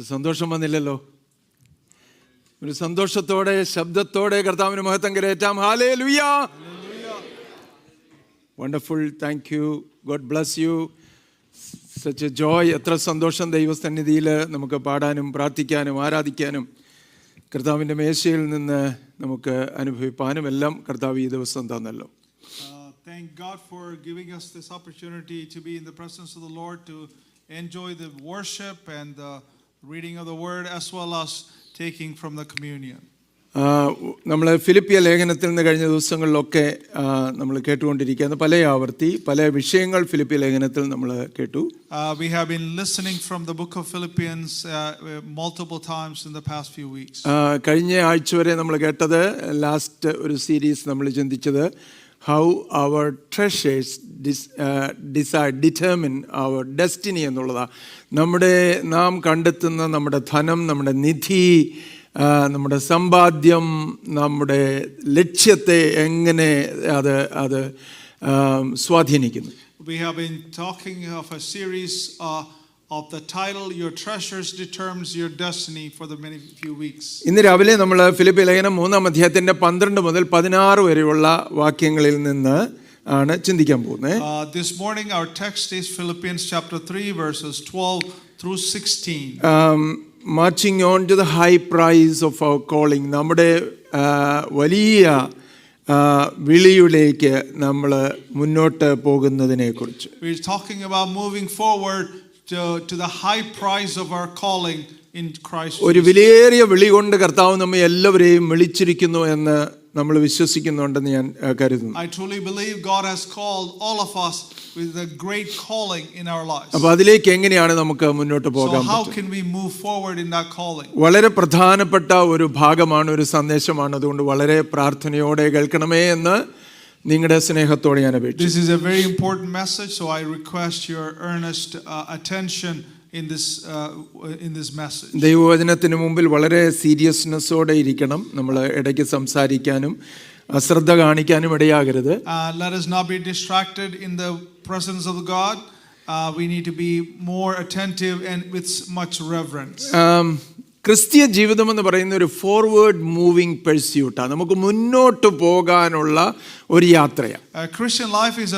സന്തോഷം വന്നില്ലല്ലോ. ഒരു സന്തോഷത്തോടെ ശബ്ദത്തോടെ കർത്താവിന് മഹത്വം കരേറ്റാം. Hallelujah. Wonderful. Thank you. God bless you. Such a joy. എത്ര സന്തോഷം ദൈവസന്നിധിയിൽ നമുക്ക് പാടാനും പ്രാർത്ഥിക്കാനും ആരാധിക്കാനും കർത്താവിൻ്റെ മേശയിൽ നിന്ന് നമുക്ക് അനുഭവിപ്പാനും എല്ലാം കർത്താവ് ഈ ദിവസം തന്നല്ലോ. Thank God for giving us this opportunity to be in the presence of the Lord, to enjoy the worship and the reading of the word as well as taking from the communion. നമ്മൾ ഫിലിപ്പിയ ലേഖനത്തിൽ നിന്ന് കഴിഞ്ഞ ദിവസങ്ങളിലൊക്കെ നമ്മൾ കേട്ടുകൊണ്ടിരിക്കുന്ന പല ആവർത്തി പല വിഷയങ്ങൾ ഫിലിപ്പിയ ലേഖനത്തിൽ നമ്മൾ കേട്ടു. We have been listening from the book of Philippians multiple times in the past few weeks. കഴിഞ്ഞ ആഴ്ച വരെ നമ്മൾ കേട്ടത് ലാസ്റ്റ് ഒരു സീരീസ് നമ്മൾ ചിന്തിച്ചത് how our treasures determine our destiny എന്നുള്ളതാണ്. നാം കണ്ടെത്തുന്ന നമ്മുടെ ധനം, നമ്മുടെ നിധി, നമ്മുടെ സമ്പാദ്യം, നമ്മുടെ ലക്ഷ്യത്തെ എങ്ങനെ അത് സ്വാധീനിക്കുന്നു. We have been talking of a series of the title Your Treasures Determines Your Destiny for the many few weeks. ഇന്ന് രാവിലെ നമ്മൾ ഫിലിപ്പി ലേഖനം 3-ാം അധ്യായത്തിന്റെ 12 മുതൽ 16 വരെയുള്ള വാക്യങ്ങളിൽ നിന്ന് ആണ് ചിന്തിക്കാൻ പോകുന്നത്. This morning our text is Philippians chapter 3 verses 12 through 16. Marching on to the high price of our calling. നമ്മുടെ വലിയ വിളിയിലേക്ക് നമ്മൾ മുന്നോട്ട് പോകുന്നതിനെ കുറിച്ച്. We are talking about moving forward to the high price of our calling in Christ. ഒരു വിലയേറിയ വിളി കൊണ്ട് കർത്താവ് നമ്മെ എല്ലാവരെയും വിളിച്ചിരിക്കുന്നു എന്ന് നമ്മൾ വിശ്വസിക്കുന്നുണ്ടെന്ന് ഞാൻ കരുതുന്നു. I truly believe God has called all of us with a great calling in our lives. അപ്പോൾ അതിലേക്ക് എങ്ങനെയാണ് നമുക്ക് മുന്നോട്ട് പോകാൻ So how can we move forward in that calling? വളരെ പ്രധാനപ്പെട്ട ഒരു ഭാഗമാണ്, ഒരു സന്ദേശമാണ്. അതുകൊണ്ട് വളരെ പ്രാർത്ഥനയോടെ കേൾക്കണമേ എന്ന് നിങ്ങളുടെ സ്നേഹത്തോടെ ഞാൻ അപേക്ഷിക്കുന്നു. This is a very important message, so I request your earnest attention in this message. ദൈവവചനത്തിന് മുമ്പിൽ വളരെ സീരിയസ്നെസ്സോടെ ഇരിക്കണം. നമ്മൾ ഇടയ്ക്ക് സംസാരിക്കാനും അശ്രദ്ധ കാണിക്കാനും ഇടയാകരുത്. Let us not be distracted in the presence of God. We need to be more attentive and with much reverence. ക്രിസ്തീയ ജീവിതം എന്ന് പറയുന്ന ഒരു ഫോർവേഡ് മൂവിങ് പെർസ്യൂട്ടാണ്. നമുക്ക് മുന്നോട്ട് പോകാനുള്ള ഒരു യാത്രയാണ്. Christian life is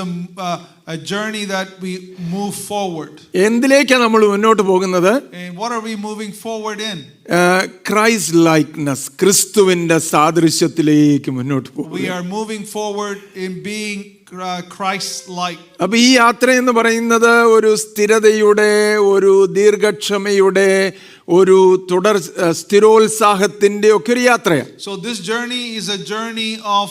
a journey that we move forward. എന്തിലേക്കാണ് നമ്മൾ മുന്നോട്ട് പോകുന്നത്? And what are we moving forward in? Christ likeness, ക്രിസ്തുവിന്റെ സാദൃശ്യത്തിലേക്ക് മുന്നോട്ട് പോകുക. We are moving forward in being Christ-like. അപ്പോൾ ഈ യാത്ര എന്ന് പറയുന്നത് ഒരു സ്ഥിരതയുടെ, ഒരു ദീർഘക്ഷമയുടെ, ഒരു സ്ഥിരോത്സാഹത്തിന്റെ ഒക്കെ ഒരു യാത്രയാണ്. So this journey is a journey of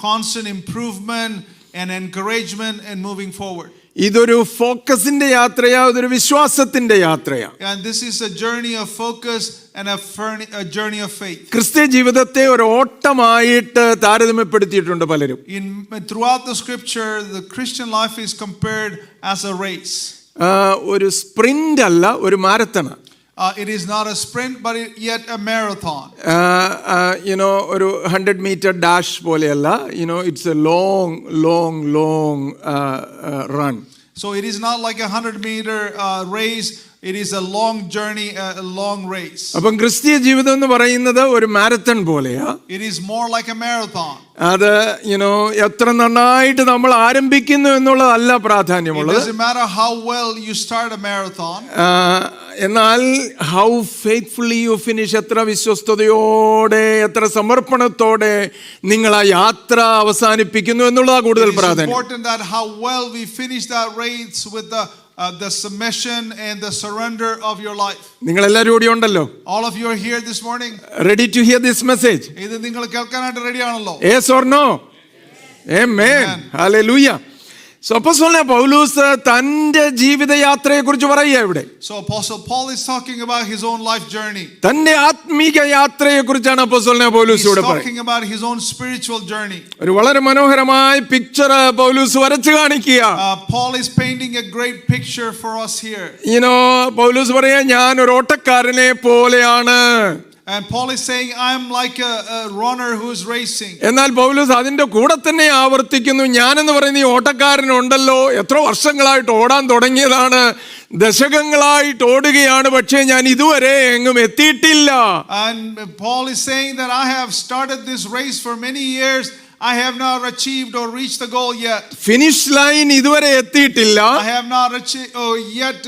constant improvement and encouragement and moving forward. ഇതൊരു ഫോക്കസിന്റെ യാത്രയാ, ഇതൊരു വിശ്വാസത്തിന്റെ യാത്രയാ. And this is a journey of focus and a journey of faith. ക്രിസ്തീയ ജീവിതത്തെ ഒരു ഓട്ടമായിട്ട് താരതമ്യപ്പെടുത്തിയിട്ടുണ്ട് പലരും. Throughout the scripture, the Christian life is compared as a race. ഒരു sprint അല്ല, ഒരു മാരത്തണ. It is not a sprint, but yet a marathon. ഒരു 100 meter dash പോലെയല്ല. It's a long run. So it is not like a 100 meter race. It is a long journey, a long race. അപ്പം ക്രിസ്തീയ ജീവിതം എന്ന് പറയുന്നത് ഒരു marathon പോലെയാ. It is more like a marathon. അത് എത്ര നന്നായിട്ട് നമ്മൾ ആരംഭിക്കുന്നു എന്നുള്ളതല്ല പ്രാധാന്യമുള്ളത്. It doesn't matter how well you start a marathon. എന്നാൽ how faithfully you finish, എത്ര വിശ്വസ്തയോടെ, എത്ര സമർപ്പണത്തോടെ നിങ്ങൾ ആ യാത്ര അവസാനിപ്പിക്കുന്നു എന്നുള്ളതാണ് കൂടുതൽ പ്രാധാന്യം. It is important that how well we finish that race with the submission and the surrender of your life. നിങ്ങൾ എല്ലാവരും കൂടി ഉണ്ടല്ലോ? All of you are here this morning. Ready to hear this message? ഇത് നിങ്ങൾ കേൾക്കാനായിട്ട് ready ആണല്ലോ? Yes or no? Amen. Hallelujah. So അപ്പോസ്തലനായ പൗലോസ് തന്റെ ജീവിതയാത്രയെ കുറിച്ച് പറയുക ഇവിടെ. So Apostle Paul is talking about his own life journey. തന്റെ ആത്മീക യാത്രയെ കുറിച്ചാണ് അപ്പോസ്തലനായ പൗലോസ് ഇവിടെ പറയുന്നത്. He's talking about his own spiritual journey. ഒരു വളരെ മനോഹരമായ പിക്ചർ പൗലോസ് വരച്ചു കാണിക്കുക. Paul is painting a great picture for us here. പൗലോസ് പറയാ, ഞാൻ ഒരു ഓട്ടക്കാരനെ പോലെയാണ്. And Paul is saying, I am like a runner who is racing. എന്നാൽ പൗലോസ് അതിന്റെ കൂടെ തന്നെ ആവർത്തിക്കുന്നു, ഞാനെന്ന് പറയുന്ന ഈ ഓട്ടക്കാരനുണ്ടല്ലോ, എത്ര വർഷങ്ങളായിട്ട് ഓടാൻ തുടങ്ങിയതാണ്, ദശകങ്ങളായിട്ട് ഓടുകയാണ്, പക്ഷേ ഞാൻ ഇതുവരെ എങ്ങും എത്തിയിട്ടില്ല. And Paul is saying that I have started this race for many years. I have not achieved or reached the goal yet. Finish line ഇതുവരെ എത്തിയിട്ടില്ല. I have not yet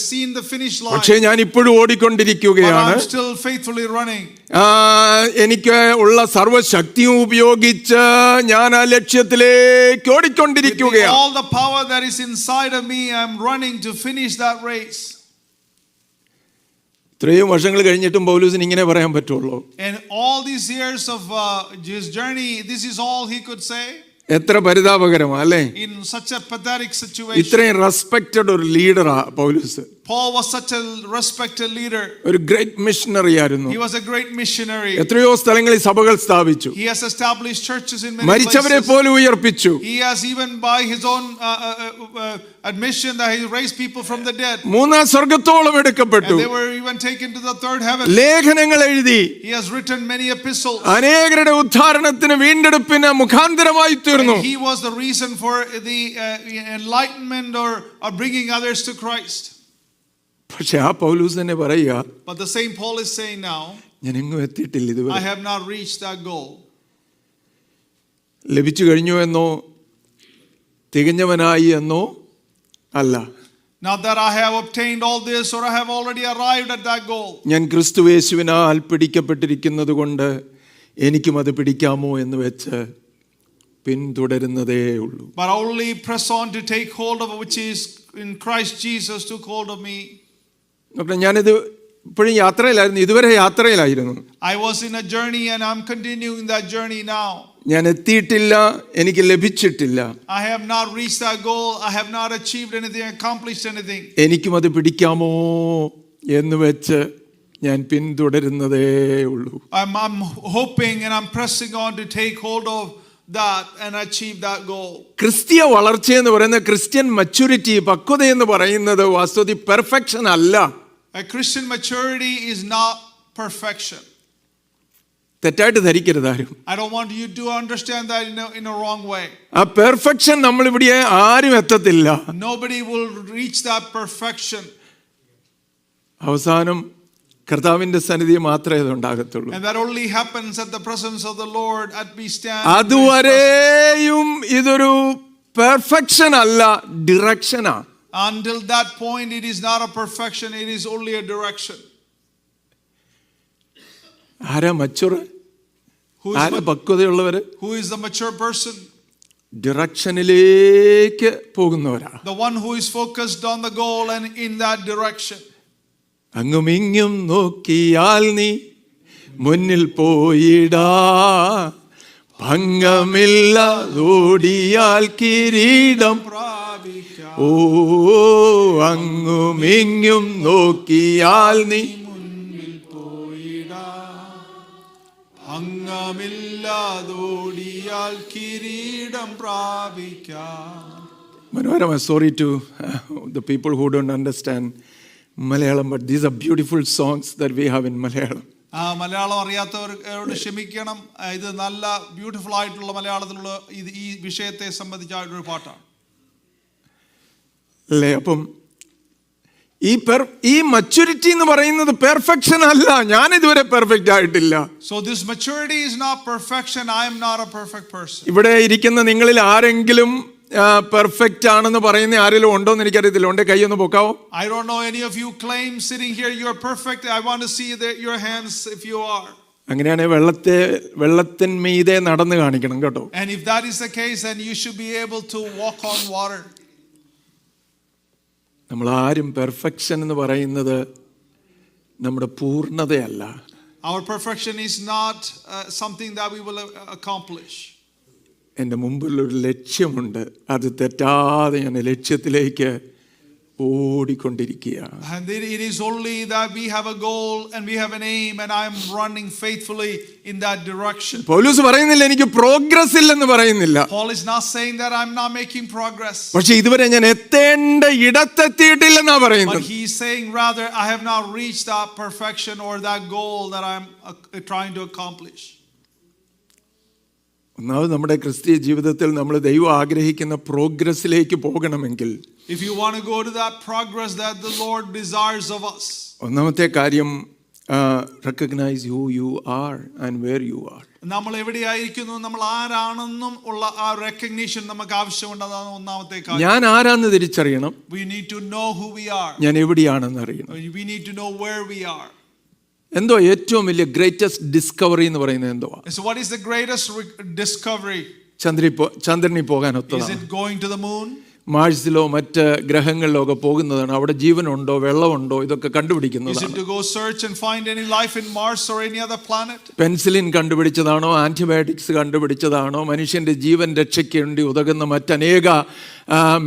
seen the finish line. പക്ഷേ ഞാൻ ഇപ്പോഴും ഓടിക്കൊണ്ടിരിക്കുകയാണ്. But I'm still faithfully running. എനിക്ക് ഉള്ള സർവ്വശക്തിയും ഉപയോഗിച്ച് ഞാൻ ആ ലക്ഷ്യത്തിലേക്ക് ഓടിക്കൊണ്ടിരിക്കുകയാണ്. With all the power that is inside of me, I'm running to finish that race. ഇത്രയും വർഷങ്ങൾ കഴിഞ്ഞിട്ടും പൗലോസിന് ഇങ്ങനെ പറയാൻ പറ്റുള്ളൂ? And all these years of his journey, this is all he could say. എത്ര പരിതാപകരമാണ് അല്ലേ? In such a pathetic situation. ഇത്രയും റെസ്പെക്റ്റഡ് ഒരു ലീഡറാ പൗലോസ്. Paul was such a respected leader. ഒരു ഗ്രേറ്റ് മിഷണറി ആയിരുന്നു. He was a great missionary. എത്രയോ സ്ഥലങ്ങളിൽ സഭകൾ സ്ഥാപിച്ചു. He has established churches in many മരിച്ചവരെ places. പോലും ഉയർപ്പിച്ചു. He has even by his own admission that he raised people from the dead. മൂന്നാം സ്വർഗ്ഗത്തോളം എടുക്കപ്പെട്ടു. And they were even taken to the third heaven. ലേഖനങ്ങൾ എഴുതി. He has written many epistles. അനേകരുടെ ഉദ്ധാരണത്തിന് വീണ്ടെടുപ്പിന് മുഖാന്തരമായി തീർന്നു. And he was the reason for the enlightenment or bringing others to Christ. പക്ഷെ ആ പൗലോസ് തന്നെ പറയുക, But the same Paul is saying now, ഞാൻ എങ്ങും എത്തിയിട്ടില്ല ഇതുവരെ. I have not reached that goal. ലഭിച്ചു കഴിഞ്ഞു എന്നോ തികഞ്ഞവനായി എന്നോ അല്ല. Not that I have obtained all this or I have already arrived at that goal. ഞാൻ ക്രിസ്തുയേശുവിനാൽ പിടിക്കപ്പെട്ടിരിക്കുന്നത് കൊണ്ട് എനിക്കും അത് പിടിക്കാമോ എന്ന് വെച്ച് പിന്തുടരുന്നതേ ഉള്ളൂ. But only press on to take hold of which is in Christ Jesus took hold of me. ഞാനിത് ഇപ്പോഴും യാത്രയിലായിരുന്നു, ഇതുവരെ യാത്രയിലായിരുന്നു. I was in a journey and I'm continuing that journey now. ഞാൻ എത്തിയിട്ടില്ല, എനിക്ക് ലഭിച്ചിട്ടില്ല. I have not reached that goal. I have not achieved anything, accomplished anything. എനിക്കും അത് പിടിക്കാമോ എന്ന് വെച്ച് ഞാൻ പിന്തുടരുന്നതേ ഉള്ളൂ. I'm hoping and I'm pressing on to take hold of that and achieve that goal. ക്രിസ്തീയ വളർച്ച എന്ന് പറയുന്ന ക്രിസ്ത്യൻ മച്യൂരിറ്റി, പക്വത എന്ന് പറയുന്നത് വാസ്തവത്തിൽ പെർഫെക്ഷൻ അല്ല. A Christian maturity is not perfection. തെറ്റായിട്ട് ധരിക്കരുത് ആരും. I don't want you to understand that in a wrong way. ആ പെർഫെക്ഷൻ നമ്മൾ ഇവിടെ ആരും എത്തത്തില്ല. Nobody will reach that perfection. അവസാനം കർത്താവിന്റെ സന്നിധി മാത്രമേ അത് ഉണ്ടാകത്തുള്ളൂ. And that only happens at the presence of the Lord at we stand. അതുവരെയും ഇതൊരു പെർഫെക്ഷൻ അല്ല, ഡിറക്ഷനാ. Until that point it is not a perfection, it is only a direction. ആരാ മച്ചുർ? ആരാ പക്വതയുള്ളവര്? Who is the mature person? ഡിറക്ഷനിലേക്ക് പോകുന്നവരാ. The one who is focused on the goal and in that direction. അങ്ങും ഇങ്ങും നോക്കിയാൽ നീ മുന്നിൽ പോയിടാ, ഭംഗമില്ലാതോടിയാൽ കിരീടം. ഓ അങ്ങും ഇങ്ങും നോക്കിയാൽ നീ മുന്നിൽ പോയിടാ, ഭംഗമില്ലാതോടിയാൽ കിരീടം പ്രാപിക്കാം. Manorama, sorry to the people who don't understand Malayalam, but these are beautiful songs that we have in Malayalam. Malayalam അറിയാത്തവരോട് ക്ഷമിക്കണം. ഇത് നല്ല ബ്യൂട്ടിഫുൾ ആയിട്ടുള്ള മലയാളത്തിലുള്ള ഈ വിഷയത്തെ സംബന്ധിച്ചായിട്ടൊരു പാട്ടാണ് അല്ലേ? അപ്പം ഈ മച്യൂരിറ്റി എന്ന് പറയുന്നത് പെർഫെക്ഷൻ അല്ല. ഞാൻ ഇതുവരെ പെർഫെക്റ്റ് ആയിട്ടില്ല. So this maturity is not perfection. I am not a perfect person. ഇവിടെ ഇരിക്കുന്ന നിങ്ങളിൽ ആരെങ്കിലും പെർഫെക്റ്റ് ആണെന്ന് പറയുന്ന ആരെങ്കിലും ഉണ്ടോ എന്ന് എനിക്കറിയത്തില്ല. ഉണ്ടെ കൈ ഒന്ന് പൊക്കാവോ? I don't know any of you claim sitting here you are perfect. I want to see your hands if you are. അങ്ങനെയാണെങ്കിൽ വെള്ളത്തിന്മീതെ നടന്നു കാണിക്കണം കേട്ടോ. And if that is the case, then you should be able to walk on water. നമ്മൾ ആരും perfection എന്ന് പറയുന്നത് നമ്മുടെ പൂർണ്ണതയല്ല. Our perfection is not something that we will accomplish. എൻ്റെ മുമ്പിലൊരു ലക്ഷ്യമുണ്ട്, അത് തെറ്റാതെ ഞാൻ ലക്ഷ്യത്തിലേക്ക് ഓടിക്കൊണ്ടിരിക്കുകയാണ്. And it is only that we have a goal and we have an aim, and I am running faithfully in that direction. പൗലോസ് പറയുന്നില്ല എനിക്ക് progress ഇല്ലെന്ന് പറയുന്നില്ല. Paul is not saying that I'm not making progress. പക്ഷെ ഇതുവരെ ഞാൻ എത്തേണ്ട ഇടത്തെത്തിയിട്ടില്ലെന്നാ പറയുന്നത്. But he is saying rather I have not reached that perfection or that goal that I'm trying to accomplish. ഒന്നാമത് നമ്മുടെ ക്രിസ്തീയ ജീവിതത്തിൽ നമ്മൾ ദൈവം ആഗ്രഹിക്കുന്ന പ്രോഗ്രസ്സിലേക്ക് പോകണമെങ്കിൽ, if you want to go to that progress that the Lord desires of us, ഒന്നാമത്തെ കാര്യം recognize who you are and where you are. നമ്മൾ എവിടെയായിരിക്കുന്നു, നമ്മൾ ആരാണെന്നും ഉള്ള ആ recognition നമുക്ക് ആവശ്യമുണ്ട്. അതാണ് ഒന്നാമത്തെ കാര്യം. ഞാൻ ആരാന്ന് തിരിച്ചറിയണം. We need to know who we are. ഞാൻ എവിടെയാണെന്ന് അറിയണം. We need to know where we are. എന്തോ ഏറ്റവും വലിയ ഗ്രേറ്റസ്റ്റ് ഡിസ്കവറി എന്ന് പറയുന്നത് എന്തോ? So what is the greatest discovery? ചന്ദ്രനിൽ പോകാൻ Is ഒത്തതാണ്. it going to the moon? മാഴ്സിലോ മറ്റ് ഗ്രഹങ്ങളിലോ ഒക്കെ പോകുന്നതാണ്. അവിടെ ജീവനുണ്ടോ വെള്ളമുണ്ടോ ഇതൊക്കെ Is കണ്ടുപിടിക്കുന്നതാണ്. it to go search and find any life in Mars or any other planet? Penicillin കണ്ടുപിടിച്ചതാണോ, ആന്റിബയോട്ടിക്സ് കണ്ടുപിടിച്ചതാണോ, മനുഷ്യന്റെ ജീവൻ രക്ഷയ്ക്ക് വേണ്ടി ഉതകുന്ന മറ്റനേക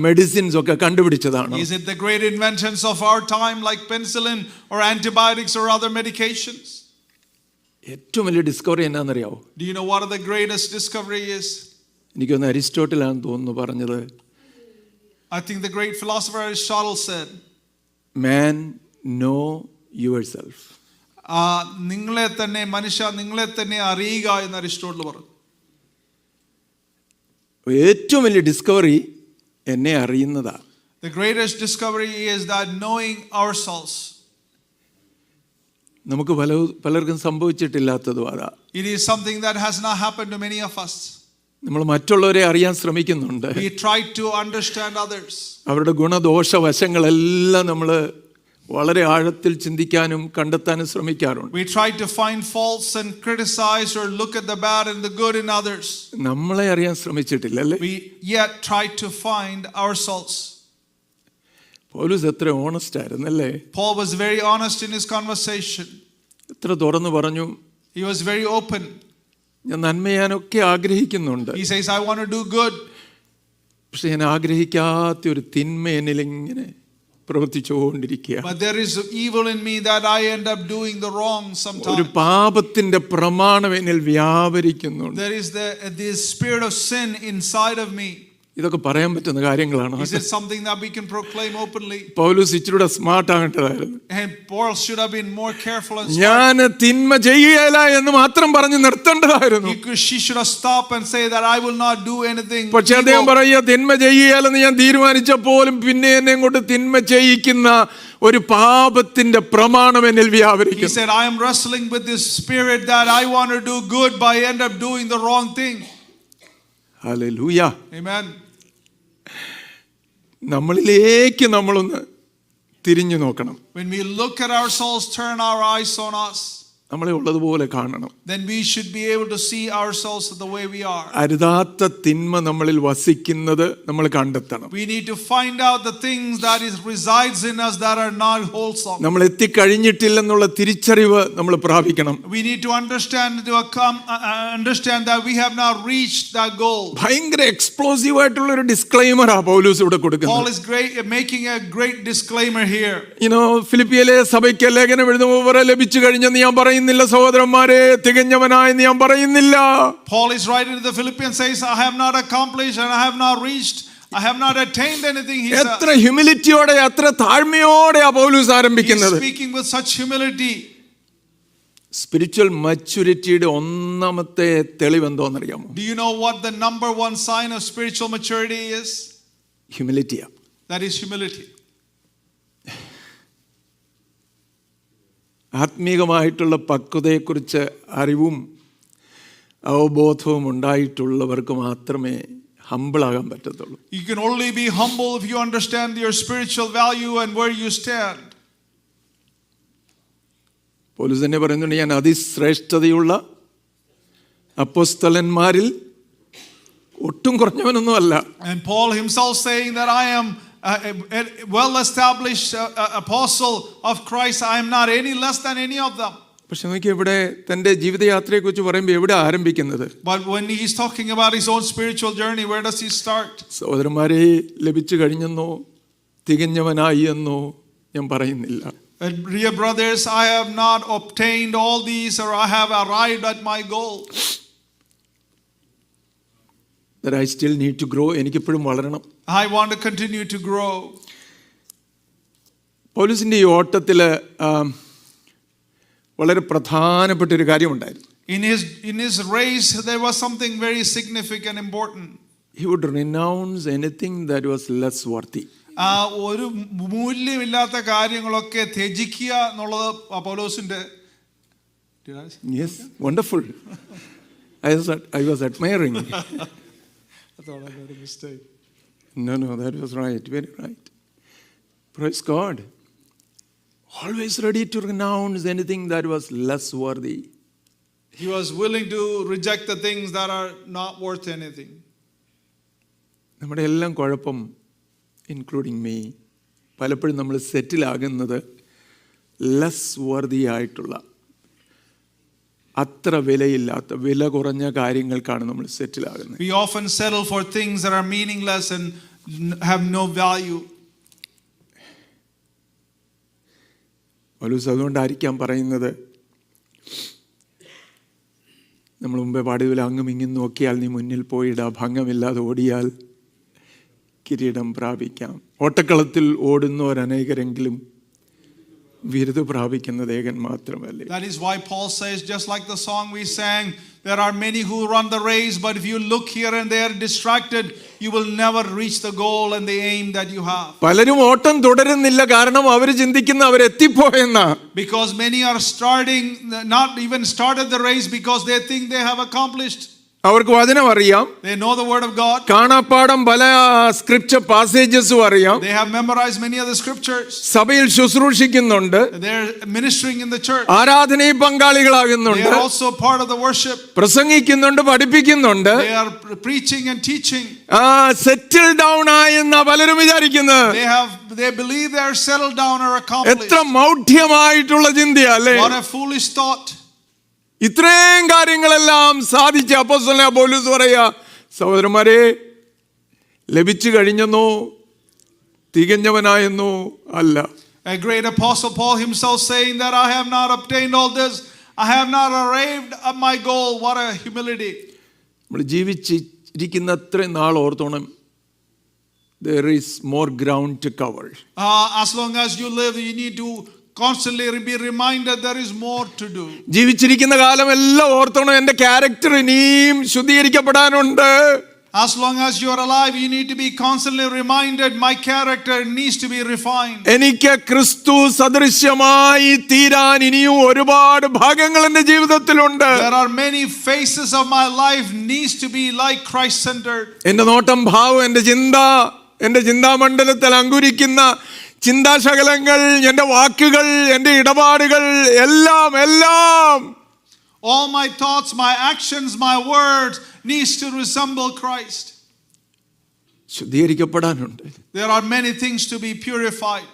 മെഡിസിൻസ് ഒക്കെ കണ്ടുപിടിച്ചതാണോ? Is it the great inventions of our time like penicillin or antibiotics or other medications? ഏറ്റവും വലിയ discovery എന്നാണെന്നറിയാവോ? Do you know what the greatest discovery is? എനിക്കൊന്ന് അരിസ്റ്റോട്ടിലാണെന്ന് തോന്നുന്നു പറഞ്ഞത്. I think the great philosopher Aristotle said, Man, know yourself. നിങ്ങളെ തന്നെ മനുഷ്യ നിങ്ങളെ തന്നെ അറിയുക എന്ന് അരിസ്റ്റോട്ടിൽ പറഞ്ഞു. ഏറ്റവും വലിയ ഡിസ്കവറി എന്നെ അറിയുന്നതാ. The greatest discovery is that knowing ourselves. നമുക്ക് പലർക്കും സംഭവിച്ചിട്ടില്ലാത്തതും അതാ. It is something that has not happened to many of us. നമ്മൾ മറ്റുള്ളവരെ അറിയാൻ ശ്രമിക്കുന്നുണ്ട്. We try to understand others. അവരുടെ ഗുണദോഷ വശങ്ങളെല്ലാം നമ്മൾ വളരെ ആഴത്തിൽ ചിന്തിക്കാനും കണ്ടെത്താനും ശ്രമിക്കാറുണ്ട്. We try to find faults and criticize or look at the bad and the good in others. നമ്മളെ അറിയാൻ ശ്രമിച്ചിട്ടില്ല അല്ലേ? We yet try to find ourselves. പൗലോസ് എത്ര ഓണസ്റ്റ് ആയിരുന്നു അല്ലേ? Paul was very honest in his conversation. എത്ര തുറന്നു പറഞ്ഞു. He was very open. ഞാൻ നന്മ ചെയ്യാനൊക്കെ ആഗ്രഹിക്കുന്നുണ്ട്. He says I want to do good. പക്ഷെ ഞാൻ ആഗ്രഹിക്കാത്ത ഒരു തിന്മ എന്നിൽ ഇങ്ങനെ പ്രവർത്തിച്ചുകൊണ്ടിരിക്കുക. But there is evil in me that I end up doing the wrong sometimes. ഒരു പാപത്തിന്റെ പ്രമാണം എന്നിൽ വ്യാപരിക്കുന്നുണ്ട്. There is the spirit of sin inside of me. ഇതൊക്കെ പറയാൻ പറ്റുന്ന കാര്യങ്ങളാണ്. Is it something that we can proclaim openly? Paulose ഇച്ചിരൂടെ smart ആകേണ്ടതായിരുന്നു. And Paul should have been more careful and ഞാൻ തിന്മ ചെയ്യുകയില്ല എന്ന് മാത്രം പറഞ്ഞു നിർത്തേണ്ടതായിരുന്നു. She should have stopped and say that I will not do anything. പക്ഷെ അദ്ദേഹം പറയുക തിന്മ ചെയ്യുകയില്ലെന്ന് ഞാൻ തീരുമാനിച്ചപ്പോലും പിന്നെ എന്നെ കൊണ്ട് തിന്മ ചെയ്യിക്കുന്ന ഒരു പാപത്തിന്റെ പ്രമാണം എന്നിൽ വ്യാപരിക്കും. He said I am wrestling with this spirit that I want to do good but I end up doing the wrong thing. Hallelujah. Amen. നമ്മളിലേക്ക് നമ്മളൊന്ന് തിരിഞ്ഞു നോക്കണം. When we look at ourselves, turn our eyes on us, നമ്മളെ ഉള്ളതുപോലെ കാണണം. then we should be able to see ourselves the way we are. അരുതാത്ത തിന്മ നമ്മളിൽ വസിക്കുന്നത് നമ്മൾ കണ്ടെത്തണം. We need to find out the things that resides in us that are not wholesome. നമ്മൾ എത്തിക്കഴിഞ്ഞിട്ടില്ലെന്നുള്ള തിരിച്ചറിവ് നമ്മൾ പ്രാപിക്കണം. We need to understand that we have not reached that goal. ഭയങ്കര എക്സ്പ്ലോസീവ് ആയിട്ടുള്ള ഒരു ഡിസ്ക്ലെയിമർ ആ പൗലോസ് ഇവിടെ കൊടുക്കുന്നത്. Paul is making a great disclaimer here. ഫിലിപ്പിയിലെ സഭയ്ക്ക് ലേഖനം എഴുതുമ്പോൾ ലഭിച്ചു കഴിഞ്ഞെന്ന് ഞാൻ പറയുന്നില്ല സഹോദരന്മാരെ, തികഞ്ഞവനായെന്ന് ഞാൻ പറയുന്നില്ല. Paul is writing to the Philippians, says I have not accomplished and I have not reached, I have not attained anything. He says. എത്ര ഹ്യൂമിലിറ്റിയോടെ എത്ര താഴ്മയോടെ ആ പൗലോസ് ആരംഭിക്കുന്നത്. He is speaking with such humility. Spiritual മച്യൂരിറ്റിയുടെ ഒന്നാമത്തെ തെളിവ് എന്തോന്നറിയാമോ? Do you know what the number one sign of spiritual maturity is? ഹ്യൂമിലിറ്റിയാ. That is humility. ആത്മീകമായിട്ടുള്ള പക്വതയെക്കുറിച്ച് അറിവും അവബോധവും ഉണ്ടായിട്ടുള്ളവർക്ക് മാത്രമേ ഹംബിളാകാൻ പറ്റത്തുള്ളൂ. You can only be humble if you understand your spiritual value and where you stand. പൗലോസ് തന്നെ പറയുന്നുണ്ട്, ഞാൻ അതിശ്രേഷ്ഠതയുള്ള അപ്പോസ്തലന്മാരിൽ ഒട്ടും കുറഞ്ഞവനൊന്നുമല്ല. And Paul himself saying that I am a well-established apostle of Christ. I am not any less than any of them. പക്ഷെ നോക്കി ഇവിടെ തന്റെ ജീവിതയാത്രയെക്കുറിച്ച് പറയുമ്പോൾ എവിടെ ആരംഭിക്കുന്നത്? But when he is talking about his own spiritual journey, where does he start? സഹോദരന്മാരെ, ലഭിച്ചു കഴിഞ്ഞെന്നോ തികഞ്ഞവനായി എന്നോ ഞാൻ പറയുന്നില്ല. Dear brothers, I have not obtained all these or I have arrived at my goal. That I still need to grow. എനിക്കിപ്പോഴും വളരണം. I want to continue to grow. പൗലോസിന്റെ ഈ ഓട്ടത്തിൽ വളരെ പ്രധാനപ്പെട്ട ഒരു കാര്യമുണ്ടായിരുന്നു. In his race there was something very significant, important. He would renounce anything that was less worthy. ഒരു മൂല്യമില്ലാത്ത കാര്യങ്ങളൊക്കെ ത്യജിക്കുക എന്നുള്ളത് പൗലോസിന്റെ. Yes, wonderful. I was admiring. I thought I made a mistake. No, that was right, very right. Praise God. Always ready to renounce anything that was less worthy. He was willing to reject the things that are not worth anything. നമ്മുടെ എല്ലാം കുഴപ്പം, including me, പലപ്പോഴും നമ്മൾ സെറ്റിൽ ആകുന്നത് less വർതി ആയിട്ടുള്ള, അത്ര വിലയില്ലാത്ത, വില കുറഞ്ഞ കാര്യങ്ങൾക്കാണ് നമ്മൾ സെറ്റിൽ ആകുന്നത്. We often settle for things that are meaningless and have no value. പൗലോസ് അതുകൊണ്ടായിരിക്കാം പറയുന്നത്, നമ്മൾ മുമ്പേ പാടിയതുപോലെ അങ്ങും ഇങ്ങും നോക്കിയാൽ നീ മുന്നിൽ പോയിടാ, ഭംഗമില്ലാതെ ഓടിയാൽ കിരീടം പ്രാപിക്കാം. ഓട്ടക്കളത്തിൽ ഓടുന്നവരനേകരെങ്കിലും വിരുദ് പ്രാപിക്കുന്നത് ഏകൻ മാത്രമല്ലേ. That is why Paul says, just like the song we sang, there are many who run the race, but if you look here and there distracted, you will never reach the goal and the aim that you have. പലരും ഓട്ടം തുടരുന്നില്ല, കാരണം അവർ ചിന്തിക്കുന്ന അവരെത്തിപ്പോയെന്നാ. Because many are not even started the race because they think they have accomplished. അവർക്ക് വചനം അറിയാം, they know the word of God, കാണാപ്പാഠം പല scripture പാസേജസും അറിയാം, they have memorized many of the scriptures, സഭയിൽ ശുശ്രൂഷിക്കുന്നുണ്ട്, they are ministering in the church, ആരാധനയിൽ പങ്കാളികളാകുന്നുണ്ട്, they are also part of the worship, പ്രസംഗിക്കുന്നുണ്ട്, പഠിപ്പിക്കുന്നുണ്ട്, they are preaching and teaching. Settle down ആയെന്നാ പലരും വിചാരിക്കുന്നത്. they believe they are settled down or accomplished. എത്ര മൗഢ്യമായിട്ടുള്ള ചിന്തയാ അല്ലേ. What a foolish thought. ഇത്രയും കാര്യങ്ങളെല്ലാം സാധിച്ച അപ്പോസ്തലനായ പൗലോസ് പറയാ, സഹോദരന്മാരെ, ലഭിച്ചു കഴിഞ്ഞെന്നോ തികഞ്ഞവനായെന്നോ അല്ല. A great apostle Paul himself saying that I have not obtained all this, I have not arrived at my goal. What a humility. നമ്മൾ ജീവിച്ചിരിക്കുന്ന അത്രയും നാൾ ഓർത്തോണം, there is more ground to cover. As long as you live, you need to constantly be reminded there is more to do. ജീവിച്ചിരിക്കുന്ന കാലം എല്ലാം ഓർത്തോണം, എന്റെ ക്യാരക്ടർ ഇനിയും ശുദ്ധീകരിക്കപ്പെടാനുണ്ട്. As long as you are alive, you need to be constantly reminded my character needs to be refined. എനിക്ക് ക്രിസ്തു സദൃശ്യമായി തീരാൻ ഇനിയും ഒരുപാട് ഭാഗങ്ങൾ എന്റെ ജീവിതത്തിലുണ്ട്. There are many phases of my life needs to be like Christ centered. എന്റെ നോട്ടം, ഭാവം, എന്റെ ചിന്ത, എന്റെ ചിന്താമണ്ഡലത്തിൽ അങ്കുരിക്കുന്ന ചിന്താശകലങ്ങൾ, എന്റെ വാക്കുകൾ, എന്റെ ഇടപാടുകൾ എല്ലാം all my thoughts, my actions, my words needs to resemble Christ. ശുദ്ധീകരിക്കപ്പെടാനുണ്ട്. There are many things to be purified.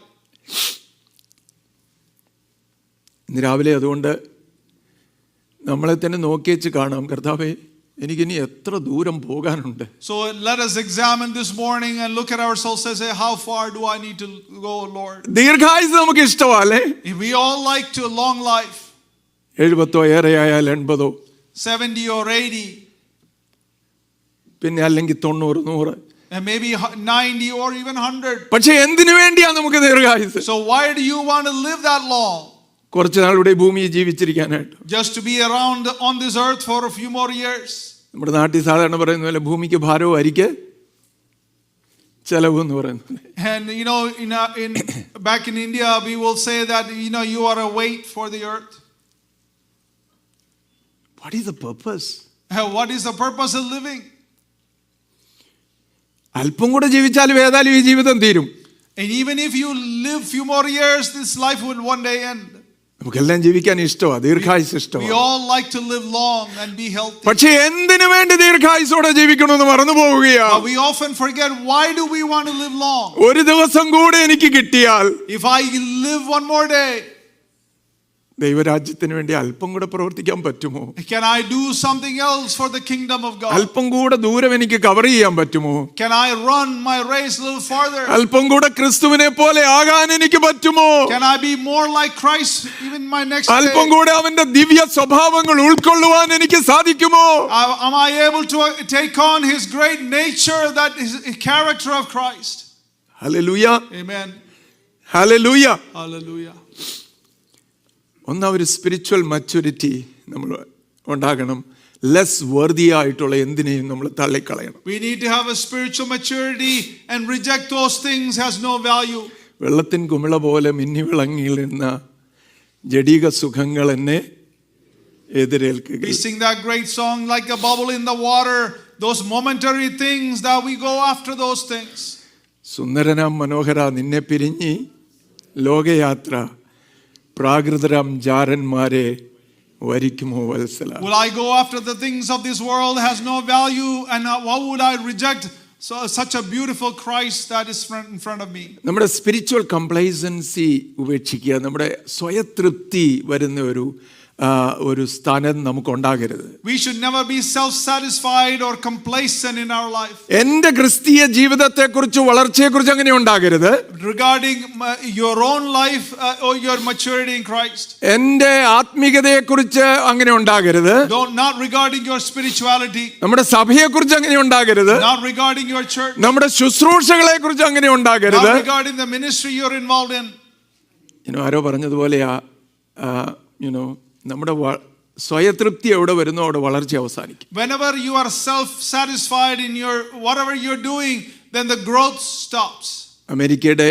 ഇന്ന് രാവിലെ അതുകൊണ്ട് നമ്മളെ തന്നെ നോക്കിയേച്ച് കാണാം, കർത്താവേ, എനിക്കിനി എത്ര ദൂരം പോകാനുണ്ട്. So let us examine this morning and look at ourselves and say, how far do I need to go, Lord? ദീർഘായുസ് നമുക്ക് ഇഷ്ടമല്ലേ? We all like to long life. 70 ഏറെയായാൽ 80, 70 or 80, പിന്നെ അല്ലെങ്കിൽ 90, 100, and maybe 90 or even 100. പക്ഷെ എന്തിനു വേണ്ടിയാ നമുക്ക് ദീർഘായുസ്? So why do you want to live that long? കുറച്ച് നാളുടെ ഭൂമിയിൽ ജീവിച്ചിരിക്കാനായിട്ട്. Just to be around on this earth for a few more years. നമ്മുടെ നാട്ടിൽ സാധാരണ പറയുന്ന പോലെ ഭൂമിക്ക് ഭാരവും അരിക്ക് ചെലവ് എന്ന് പറയുന്നത്. And in back in India we will say that you are a weight for the earth. What is the purpose? What is the purpose of living? അല്പം കൂടെ ജീവിച്ചാലും ഏതായാലും ഈ ജീവിതം തീരും. And even if you live few more years, this life will one day end. നമുക്കെല്ലാം ജീവിക്കാൻ ഇഷ്ടമാണ്, ദീർഘായുസ് We ഇഷ്ടമാണ്. all like to live long and be healthy. പക്ഷെ എന്തിനു വേണ്ടി ദീർഘായുസോടെ ജീവിക്കണമെന്ന് മറന്നു പോവുകയാ. But we often forget, why do we want to live long? ഒരു ദിവസം കൂടെ എനിക്ക് കിട്ടിയാൽ, if I live one more day, ദൈവരാജ്യത്തിന് വേണ്ടി അല്പം കൂടെ പ്രവർത്തിക്കാൻ പറ്റുമോ? Can I do something else for the kingdom of God? അല്പം കൂടെ ദൂരം എനിക്ക് കവർ ചെയ്യാൻ പറ്റുമോ? Can I run my race a little farther? അല്പം കൂടെ ക്രിസ്തുവിനെ പോലെ ആകാൻ എനിക്ക് പറ്റുമോ? Can I be more like Christ even my next അല്പം day? കൂടെ അവന്റെ ദിവ്യ സ്വഭാവങ്ങൾ ഉൾക്കൊള്ളുവാൻ എനിക്ക് സാധിക്കുമോ? Am I able to take on his great nature, that is the character of Christ? Hallelujah, Amen. Hallelujah. Hallelujah. ഒരു സ്പിരിച്വൽ മച്യൂരിറ്റി നമ്മൾ ഉണ്ടാകണം. ലെസ് വർതി ആയിട്ടുള്ള എന്തിനേയും നമ്മൾ തള്ളിക്കളയണം. We need to have a spiritual maturity and reject those things has no value. വെള്ളത്തിൻ കുമിള പോലെ മിന്നി വിളങ്ങിയിരുന്ന ജഡിക സുഖങ്ങൾ എന്നെ എതിരേൽക്കുക. We sing that great song like a bubble in the water, those momentary things that we go after those things. സുന്ദരനാം മനോഹര, നിന്നെ പിരിഞ്ഞി ലോകയാത്ര പ്രാകൃതരാം ജാരന്മാരെ വരിക്കുമോ Vatsala? Will I go after the things of this world has no value, and why would I reject such a beautiful Christ that is in front of me? നമ്മുടെ spiritual കംപ്ലൈസൻസി ഉപേക്ഷിക്കുക. നമ്മുടെ സ്വയതൃപ്തി വരുന്ന ഒരു സ്ഥാനം നമുക്കുണ്ടാകരുത്. We should never be self-satisfied or complacent in our life. എൻ്റെ ക്രിസ്തീയ ജീവിതത്തെക്കുറിച്ച് വളർച്ചയെക്കുറിച്ച് അങ്ങനെ ഉണ്ടാകരുത്. Regarding your own life or your maturity in Christ. എൻ്റെ ആത്മീയതയെക്കുറിച്ച് അങ്ങനെ ഉണ്ടാകരുത്. Not regarding your spirituality. നമ്മുടെ സഭയെക്കുറിച്ച് അങ്ങനെ ഉണ്ടാകരുത്. Not regarding your church. നമ്മുടെ ശുശ്രൂഷകളെക്കുറിച്ച് അങ്ങനെ ഉണ്ടാകരുത്. Not regarding the ministry you're involved in. ആരോ പറഞ്ഞതുപോലെയാ, നമ്മുടെ സ്വയതൃപ്തി എവിടെ വരുന്നോ അവിടെ വളർച്ച അവസാനിക്കും. Whenever you are self-satisfied in your whatever you're doing, then the growth stops. അമേരിക്കയുടെ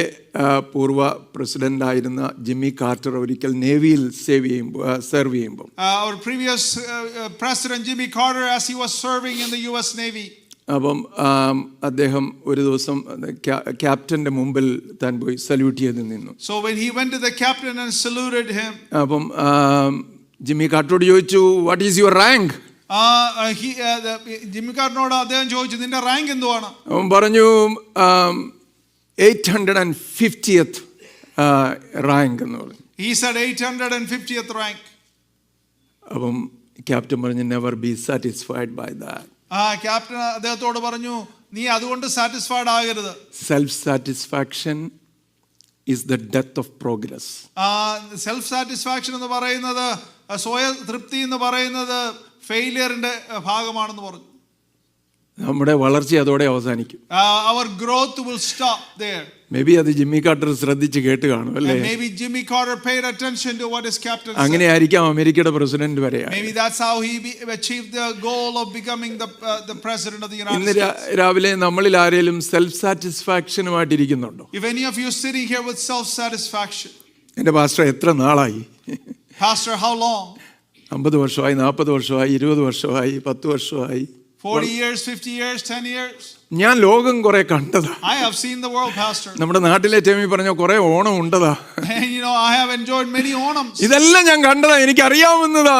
പൂർവ്വ പ്രസിഡന്റ് ആയിരുന്ന ജിമ്മി കാർട്ടർ ഒരിക്കൽ നേവിയിൽ സെർവ് ചെയ്യുമ്പോൾ Our previous president Jimmy Carter, as he was serving in the US Navy. അപ്പം അദ്ദേഹം ഒരു ദിവസം ക്യാപ്റ്റന്റെ മുമ്പിൽ താൻ പോയി സല്യൂട്ട് ചെയ്ത് നിന്നു. So when he went to the captain and saluted him, അപ്പം ജിമ്മി കാർട്ടറോട് ചോദിച്ചു, what is your rank? Jimmy കാർട്ടറിനോട് അദ്ദേഹം ചോദിച്ചു, നിന്റെ റാങ്ക് എന്തുവാണ്? അവൻ പറഞ്ഞു 850th റാങ്ക് എന്ന് പറഞ്ഞു. He said 850th rank. അപ്പം ക്യാപ്റ്റൻ പറഞ്ഞു, never be satisfied by that. Captain അദ്ദേഹത്തോട് പറഞ്ഞു, നീ അതുകൊണ്ട് സാറ്റിസ്ഫൈഡ് ആകരുത്. Self satisfaction is the death of progress. Self satisfaction എന്ന് പറയുന്നത്, സ്വയ തൃപ്തി എന്ന് പറയുന്നത് ഫെയിലിയറിന്റെ ഭാഗമാണെന്ന് പറഞ്ഞു. നമ്മുടെ വളർച്ച അതോടെ അവസാനിക്കും. Our growth will stop there. Maybe അത് ജിമ്മി കാർട്ടർ ശ്രദ്ധിച്ച് കേട്ട് കാണും അല്ലേ? Maybe Jimmy Carter paid attention to what his captain said. അങ്ങനെ ആയിരിക്കാം അമേരിക്കയുടെ പ്രസിഡന്റ് വരെ. Maybe that's how he achieved the goal of becoming the president of the United States. ഇന്ന് രാവിലെ നമ്മളിൽ ആരെങ്കിലും self സാറ്റിസ്ഫാക്ഷനുമായിട്ട് ഇരിക്കുന്നുണ്ടോ? If any of you sitting here with self satisfaction. എൻ്റെ pastor എത്ര നാളായി? Pastor, how long? 50 വർഷമായി, 40 വർഷമായി, 20 വർഷമായി, 10 വർഷമായി, 40 years, 50 years, 10 years. ഞാൻ ലോകം കുറെ കണ്ടതാ. I have seen the world, pastor. നമ്മുടെ നാട്ടിലെ ടേമി പറഞ്ഞ കുറെ Onam ഉണ്ടതാ. I have enjoyed many onams. ഇതെല്ലാം ഞാൻ കണ്ടതാ, എനിക്ക് അറിയാവുന്നതാ.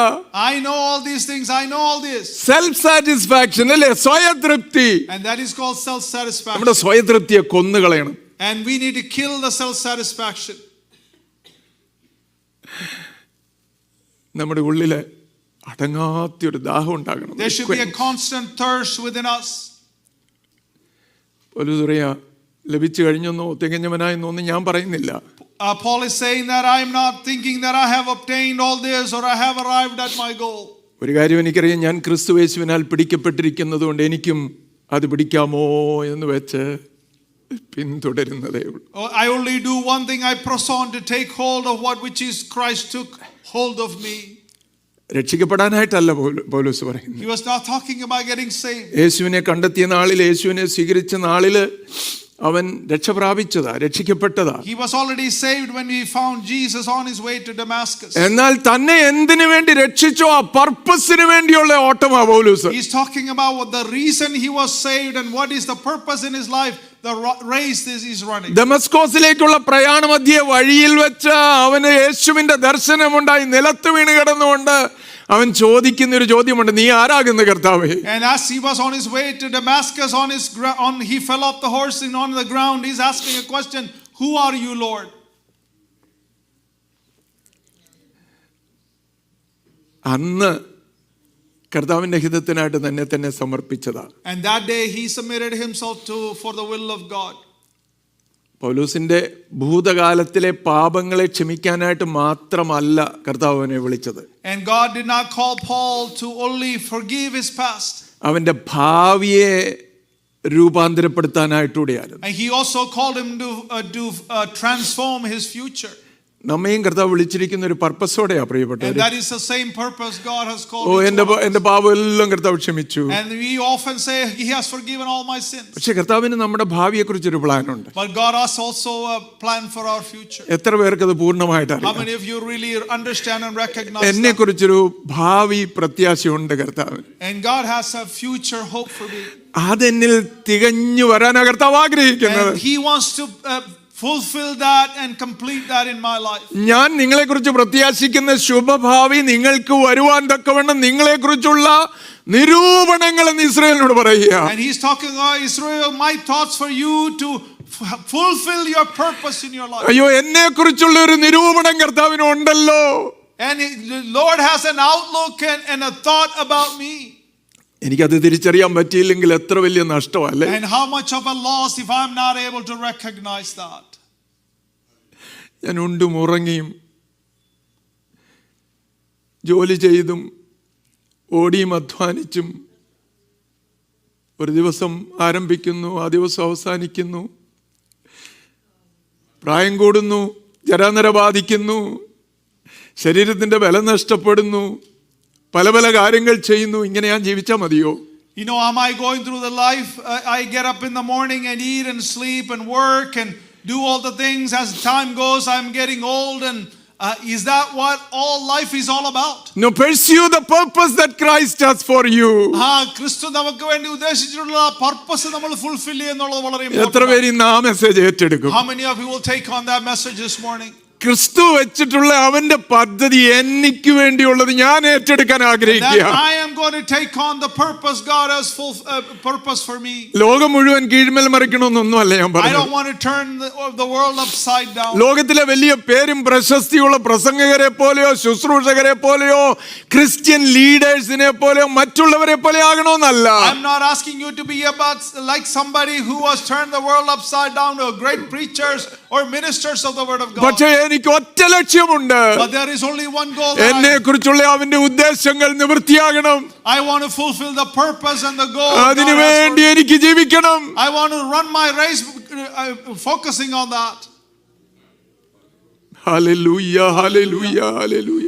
I know all these things. I know all this. Self satisfaction അല്ലേ, സ്വയതൃപ്തി. And that is called self satisfaction. നമ്മുടെ സ്വയതൃപ്തിയെ കൊന്നുകളയണം. And we need to kill the self satisfaction. നമ്മുടെ ഉള്ളിലെ അടങ്ങാത്തൊരു ദാഹം ഉണ്ടാകണം. There should be a constant thirst within us. ലഭിച്ചു കഴിഞ്ഞെന്നോ തികഞ്ഞവനായെന്നോ ഒന്നും ഞാൻ പറയുന്നില്ല. Paul is saying that I am not thinking that I have obtained all this or I have arrived at my goal. ഒരു കാര്യം എനിക്കറിയാം, ഞാൻ ക്രിസ്തുയേശുവിനാൽ പിടിക്കപ്പെട്ടിരിക്കുന്നത് കൊണ്ട് എനിക്കും അത് പിടിക്കാമോ എന്ന് വെച്ച് പിന്തുടരുന്നതേ ഉള്ളൂ. I only do one thing, I press on to take hold of what which is Christ took hold of me. രക്ഷിക്കപ്പെടാനായിട്ടല്ല പൗലോസ് പറയുന്നത്. He was not talking about getting saved. യേശുവിനെ കണ്ടെത്തിയ നാളിൽ, യേശുവിനെ സ്വീകരിച്ച നാളിൽ അവൻ രക്ഷിക്കപ്പെട്ടതാ. He was already saved when he found Jesus on his way to Damascus. എന്നാൽ തന്നെ എന്തിനു വേണ്ടി രക്ഷിച്ചോ ആ പർപ്പസിന് വേണ്ടിയുള്ള ഓട്ടമാ പൗലോസ്. He's talking about what the reason he was saved and what is the purpose in his life, the race this is running. ദമസ്കോസിലേക്കുള്ള പ്രയാണമധ്യേ വഴിയിൽ വെച്ച് അവന് യേശുവിന്റെ ദർശനമുണ്ടായി. നിലത്ത് വീണ് കിടന്നുകൊണ്ട് അവൻ ചോദിക്കുന്ന ഒരു ചോദ്യമുണ്ട്, നീ ആരാകുന്നു കർത്താവേ? And as he was on his way to Damascus, he fell off the horse and on the ground he's asking a question, who are you, Lord? അന്ന് കർത്താവിൻ്റെ ഹിതത്തിനായിട്ട് തന്നെ സമർപ്പിച്ചതാണ്. And that day he submitted himself for the will of God. പൗലോസിന്റെ ഭൂതകാലത്തിലെ പാപങ്ങളെ ക്ഷമിക്കാനായിട്ട് മാത്രമല്ല കർത്താവിനെ വിളിച്ചത്. And God did not call Paul to only forgive his past. അവന്റെ ഭാവിയെ രൂപാന്തരപ്പെടുത്താനായിട്ടൂടെയായിരുന്നു. And he also called him to transform his future. നമ്മയും കർത്താവ് വിളിച്ചിരിക്കുന്ന ഒരു പർപ്പസോടെയാ പ്രിയപ്പെട്ടവരെ. And that is the same purpose God has called. എന്റെ പാപം എല്ലാം കർത്താവ് ക്ഷമിച്ചു. And we often say he has forgiven all my sins. പക്ഷെ കർത്താവിന് നമ്മുടെ ഭാവിയെ കുറിച്ച് ഒരു പ്ലാൻ ഉണ്ട്. But God has also a plan for our future. എത്ര പേർക്ക് അത് പൂർണ്ണമായിട്ട് How അറിയാം? many of you really understand and recognize എന്നെ that? കുറിച്ചൊരു ഭാവി പ്രത്യാശയുണ്ട് കർത്താവിന്. And God has a future hope for me. അതെന്നിൽ തികഞ്ഞു വരാനാ കർത്താവ് ആഗ്രഹിക്കുന്നത്. And he wants to fulfill that and complete that in my life. ഞാൻ നിങ്ങളെക്കുറിച്ച് പ്രത്യാശിക്കുന്ന ശുഭഭാവി നിങ്ങൾക്ക് വരുവാൻ തക്കവണ്ണം നിങ്ങളെക്കുറിച്ചുള്ള നിരൂപണങ്ങൾ എന്ന് ഇസ്രായേലിനോട് പറയുക. And he's talking about Israel, my thoughts for you to fulfill your purpose in your life. അയ്യോ, എന്നെക്കുറിച്ചുള്ള ഒരു നിരൂപണം കർത്താവിനുണ്ടല്ലോ. And the Lord has an outlook and a thought about me. എനിക്കത് തിരിച്ചറിയാൻ പറ്റിയില്ലെങ്കിൽ എത്ര വലിയ നഷ്ടമല്ലേ. And how much of a loss if I'm not able to recognize that. ഞാൻ ഉണ്ടും ഉറങ്ങിയും ജോലി ചെയ്തും ഓടിയും അധ്വാനിച്ചും ഒരു ദിവസം ആരംഭിക്കുന്നു, ആ ദിവസം അവസാനിക്കുന്നു. പ്രായം കൂടുന്നു, ജരാനര ബാധിക്കുന്നു, ശരീരത്തിൻ്റെ ബലം നഷ്ടപ്പെടുന്നു, പല പല കാര്യങ്ങൾ ചെയ്യുന്നു. ഇങ്ങനെ ഞാൻ ജീവിച്ചാൽ മതിയോ? You know, am I going through the life? I get up in the morning and eat and sleep and work and do all the things. As time goes, I'm getting old. And is that what all life is all about? No, pursue the purpose that Christ has for you. ക്രിസ്തു നമുക്ക് വേണ്ടി ഉദ്ദേശിച്ചിട്ടുള്ള purpose നമ്മൾ fulfil ചെയ്യുന്നുള്ളത് വളരെ എത്ര important. പേര് ഇന്ന് ആ message ഏറ്റെടുക്കും? How many of you will take on that message this morning? ക്രിസ്തു വെച്ചിട്ടുള്ള അവന്റെ പദ്ധതി എനിക്ക് വേണ്ടിയുള്ളത് ഞാൻ ഏറ്റെടുക്കാൻ That ആഗ്രഹിക്കുക. I am going to take on the purpose God has purpose for me. ലോകം മുഴുവൻ കീഴ്മേൽ മറിക്കണമെന്നൊന്നുമല്ല ഞാൻ I പറഞ്ഞത്. don't want to turn the world upside down. ലോകത്തിലെ വലിയ പേരും പ്രശസ്തിയുള്ള പ്രസംഗകരെ പോലെയോ ശുശ്രൂഷകരെ പോലെയോ ക്രിസ്ത്യൻ ലീഡേഴ്സിനെ പോലെയോ മറ്റുള്ളവരെ പോലെ ആകണമെന്നല്ല. I'm not asking you to be like somebody who has turned the world upside down, or great preachers or ministers of the word of God. പക്ഷേ എനിക്ക് ഒറ്റ ലക്ഷ്യമുണ്ട്. But there is only one goal. എന്നെ കുറിച്ചുള്ള അവന്റെ ഉദ്ദേശങ്ങൾ നിവൃത്തിയാകണം. I want to fulfill the purpose and the goal. അതിനു വേണ്ടി എനിക്ക് ജീവിക്കണം. I want to run my race focusing on that. Hallelujah, hallelujah, hallelujah.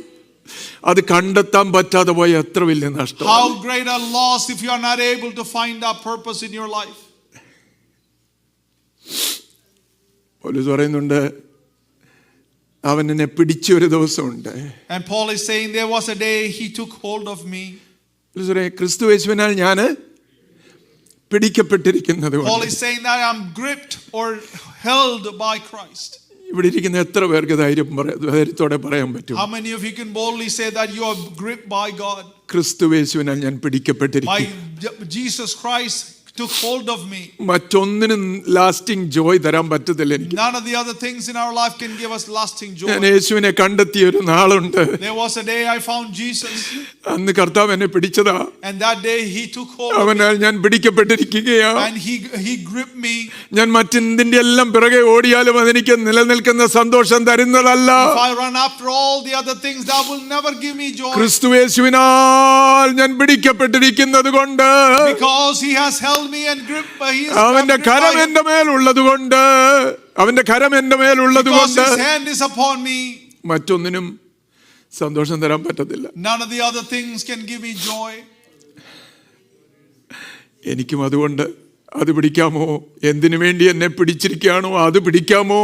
അത് കണ്ടെത്താൻ പറ്റാതെ പോയ എത്ര വലിയ നഷ്ടം. How great a loss if you are not able to find that purpose in your life. പൗലോസ് പറയുന്നുണ്ട്, അവൻ എന്നെ പിടിച്ച ഒരു ദിവസമുണ്ട്. And Paul is saying there was a day he took hold of me. ക്രിസ്തു യേശുവിനാൽ ഞാൻ പിടിക്കപ്പെട്ടിരിക്കുന്നത്. Paul is saying that I'm gripped or held by Christ. ഇവിടെ ഇരിക്കുന്ന എത്ര പേർക്ക് ധൈര്യത്തോടെ പറയാൻ പറ്റും? How many of you can boldly say that you are gripped by God? ക്രിസ്തു യേശുവിനാൽ ഞാൻ പിടിക്കപ്പെട്ടിരിക്കുന്നു. By Jesus Christ took hold of me. മറ്റൊന്നിനും ലാസ്റ്റിംഗ് ജോയ് തരാൻ പറ്റത്തില്ല എനിക്ക്. None of the other things in our life can give us lasting joy. ഞാൻ യേശുവിനെ കണ്ടെത്തിയ ഒരു നാളുണ്ട്. There was a day I found Jesus. അന്ന് കർത്താവ് എന്നെ പിടിച്ചതാ. And that day he took hold of me. അവനാൽ ഞാൻ പിടിക്കപ്പെട്ടിരിക്കുകയാ. And he gripped me. ഞാൻ മറ്റെന്തിന്റെ എല്ലാം പിറകെ ഓടിയാലും അതെനിക്ക് നിലനിൽക്കുന്ന സന്തോഷം തരുന്നതല്ല. If I run after all the other things, that will never give me joy. ക്രിസ്തു യേശുവിനാൽ ഞാൻ പിടിക്കപ്പെട്ടിരിക്കുന്നത് കൊണ്ട്, Because he has held me and gripped me. അവന്റെ കരം എന്റെ മേലുള്ളത് കൊണ്ട്, അവന്റെ കരം എന്റെ മേലുള്ളത് കൊണ്ട് Because his hand is upon me. മറ്റൊന്നിനും സന്തോഷം തരാൻ പറ്റത്തില്ല. None of the other things can give me joy. എനിക്കും അതുകൊണ്ട് അത് പിടിക്കാമോ, എന്തിനു വേണ്ടി എന്നെ പിടിച്ചിരിക്കുകയാണോ അത് പിടിക്കാമോ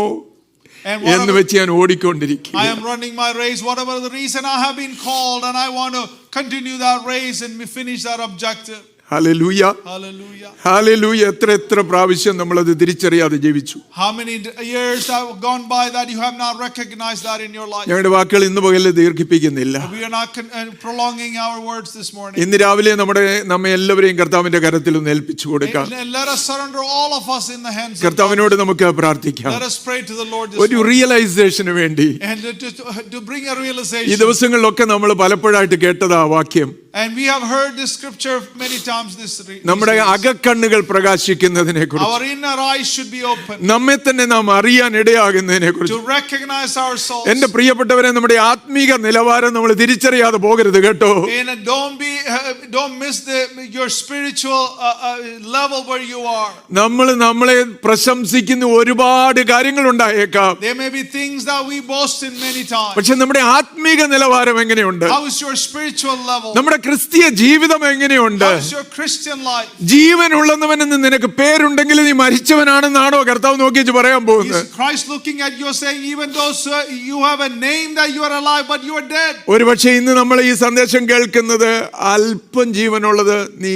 എന്ന് വെച്ച് ഞാൻ ഓടിക്കൊണ്ടിരിക്കുക. I am running my race, whatever the reason I have been called, and I want to continue that race and finish that objective. Hallelujah, Hallelujah. Hallelujah. എത്ര പ്രാവശ്യം നമ്മളത് തിരിച്ചറിയാതെ ജീവിച്ചു. How many years have gone by that you have not recognized that in your life? ഞങ്ങളുടെ വാക്കുകൾ ഇന്ന് പകൽ ദീർഘിപ്പിക്കുന്നില്ല. We are not prolonging our words this morning. ഇന്ന് രാവിലെ നമ്മെ എല്ലാവരെയും കർത്താവിന്റെ കരത്തിൽ ഒന്ന് ഏൽപ്പിച്ചു കൊടുക്കാം. And let us surrender all of us in the hands of God. കർത്താവിനോട് നമുക്ക് പ്രാർത്ഥിക്കാം. Let us pray to the Lord this ഒരു morning. റിയലൈസേഷന് വേണ്ടി. And to bring a ഈ realization. ദിവസങ്ങളിലൊക്കെ നമ്മൾ പലപ്പോഴായിട്ട് കേട്ടതാ വാക്യം. And we have heard this scripture many times this നമ്മുടെ അകക്കണ്ണുകൾ പ്രകാശിക്കുന്നതിനെ Our കുറിച്ച്, inner eyes should be open നമ്മെ തന്നെ നാം അറിയാൻ ഇടയാകുന്നതിനെ കുറിച്ച്. to recognize ourselves. എന്റെ പ്രിയപ്പെട്ടവരെ, നമ്മുടെ ആത്മീക നിലവാരം നമ്മൾ തിരിച്ചറിയാതെ പോകരുത് കേട്ടോ. And don't miss your spiritual level where you are. നമ്മളെ പ്രശംസിക്കുന്ന ഒരുപാട് കാര്യങ്ങൾ ഉണ്ടായേക്കാം. There may be things that we boast in many times. പക്ഷെ നമ്മുടെ ആത്മീക നിലവാരം എങ്ങനെയുണ്ട്? How is your spiritual level? നമ്മുടെ ക്രിസ്തീയ ജീവിതം എങ്ങനെയുണ്ട്? How is your Christian life? ജീവനുള്ളവനെന്ന് നിനക്ക് പേരുണ്ടെങ്കിൽ നീ മരിച്ചവനാണെന്നാണോ കർത്താവ് നോക്കിച്ച് പറയാൻ പോകുന്നത്? Is Christ looking at you saying, even though you have a name that you are alive, but you are dead? ഒരുപക്ഷെ ഇന്ന് നമ്മൾ ഈ സന്ദേശം കേൾക്കുന്നത് അല്പം ജീവനുള്ളത്, നീ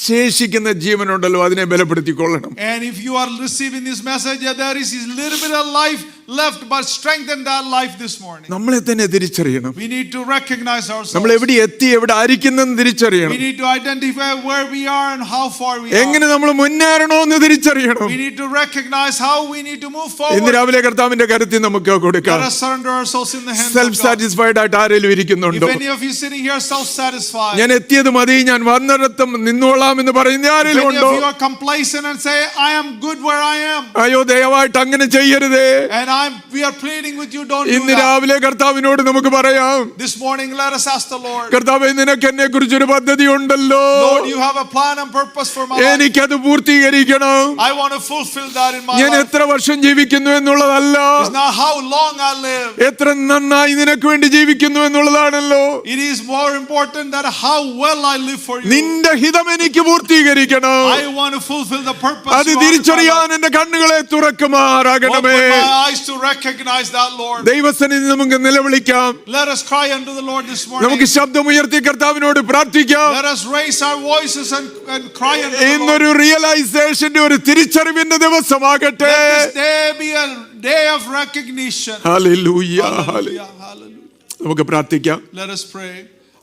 ശേഷിക്കുന്ന ജീവനുണ്ടല്ലോ, അതിനെ ബലപ്പെടുത്തിക്കൊള്ളണം. And if you are receiving this message, there is a little bit of life left, but strengthen that life this morning. നമ്മളെ തന്നെ തിരിച്ചറിയണം. We need to recognize ourselves. നമ്മൾ എവിടെ എത്തി, എവിടെ ആയിരിക്കുന്നെന്ന് തിരിച്ചറിയണം. We need to identify where we are and how far we are. എങ്ങനെ നമ്മൾ മുന്നേറണമെന്ന് തിരിച്ചറിയണം. We need to recognize how we need to move ഇന്ന് forward. രാവിലെ കർത്താവിന്റെ കരുത്തിൽ നമുക്ക് കൊടുക്കാം. Let us surrender ourselves in the hands self of God. Satisfied ആയിട്ട് ആരെങ്കിലും ഇരിക്കുന്നുണ്ടോ? If any of you sitting here self-satisfied, ഞാൻ എത്തിയത് മതി, ഞാൻ വന്നിടത്തും നിന്നോളാം എന്ന് പറയുന്ന if ആരെങ്കിലും any ഉണ്ടോ? of you are complacent and say, I am good where I am, അയ്യോ, ദയവായിട്ട് അങ്ങനെ ചെയ്യരുതേ. and we are pleading with you, don't do ഇന്ന് that. രാവിലെ കർത്താവിനോട് നമുക്ക് പറയാം, This morning, let us ask the Lord, കർത്താവേ, നിനക്ക് എന്നെ കുറിച്ചൊരു പദ്ധതി ഉണ്ടല്ലോ, Lord, you have a plan and purpose for my life. എനിക്കത് പൂർത്തീകരിക്കണം. I want to fulfill that in my ഞാൻ life. എത്ര വർഷം ജീവിക്കുന്നു എന്നുള്ളതല്ല, It's not how long I live. എത്ര നന്നായി നിനക്ക് വേണ്ടി ജീവിക്കുന്നു എന്നുള്ളതാണല്ലോ. It is more important that how well I live for you. നിന്റെ ഹിതം എനിക്ക് പൂർത്തീകരിക്കണം. I want to fulfill the purpose. അത് you have in my തിരിച്ചറിയാൻ life. എന്റെ കണ്ണുകളെ തുറക്കുമാറാകണമേ. Open my eyes to recognize that, Lord. ദൈവസന്നിധി നമുക്ക് നിലവിളിക്കാം. Let us cry unto the Lord this morning. നമുക്ക് ശബ്ദമുയർത്തി കർത്താവിനോട് പ്രാർത്ഥിക്കാം. Let us raise our voices and cry unto the Lord. ഇന്നൊരു റിയലൈസേഷന്റെ, ഒരു തിരിച്ചറിവിന്റെ ദിവസമാകട്ടെ. Let this day be a day of recognition. Hallelujah, hallelujah. Hallelujah. Hallelujah. നമുക്ക് പ്രാർത്ഥിക്കാം. Let us pray.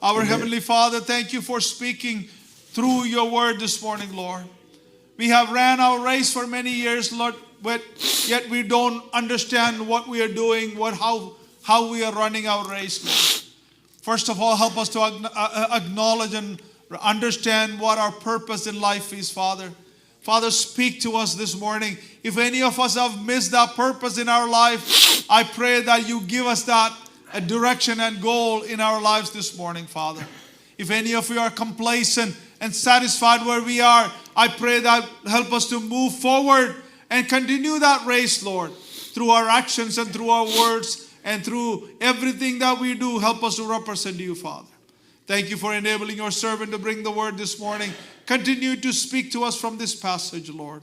Our Heavenly Father, thank you for speaking through your word this morning, Lord. We have ran our race for many years, Lord, but yet we don't understand what we are doing, how we are running our race, Lord. First of all, help us to acknowledge and understand what our purpose in life is, Father. Father, speak to us this morning. If any of us have missed that purpose in our life, I pray that you give us that a direction and goal in our lives this morning, Father. If any of you are complacent and satisfied where we are, I pray that help us to move forward and continue that race, Lord, through our actions and through our words and through everything that we do. Help us to represent you, Father. Thank you for enabling your servant to bring the word this morning. Continue to speak to us from this passage, Lord.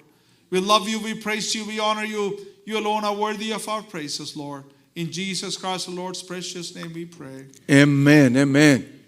We love you, we praise you, we honor you. You alone are worthy of our praises, Lord. In Jesus Christ, the Lord's precious name, we pray. Amen, amen.